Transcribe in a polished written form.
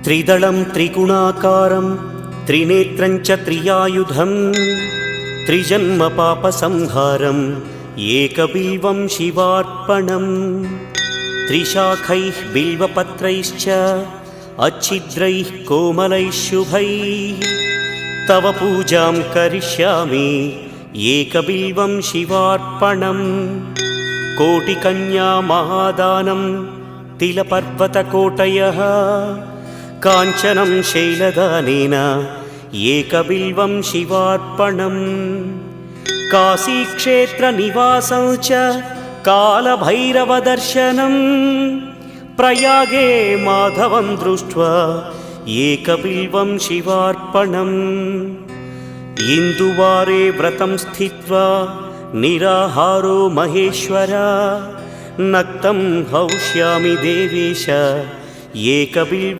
त्रिदलं त्रिगुणाकारं त्रिनेत्रं च त्रियायुधं त्रिजन्म पापसंहारम् एकबिल्वं शिवार्पणम् त्रिशाखैः बिल्वपत्रैश्च अच्छिद्रैः कोमलैः शुभैः तव पूजां करिष्यामि एकबिल्वं शिवार्पणम् कोटिकन्या महादानं तिलपर्वतकोटयः काञ्चनं शैलदानेन एकबिल्वं शिवार्पणम् काशीक्षेत्रनिवासं च कालभैरवदर्शनं प्रयागे माधवं दृष्ट्वा एकबिल्वं शिवार्पणम् इन्दुवारे व्रतं स्थित्वा निराहारो महेश्वर नक्तं हौष्यामि देवेश एकबिल्वम्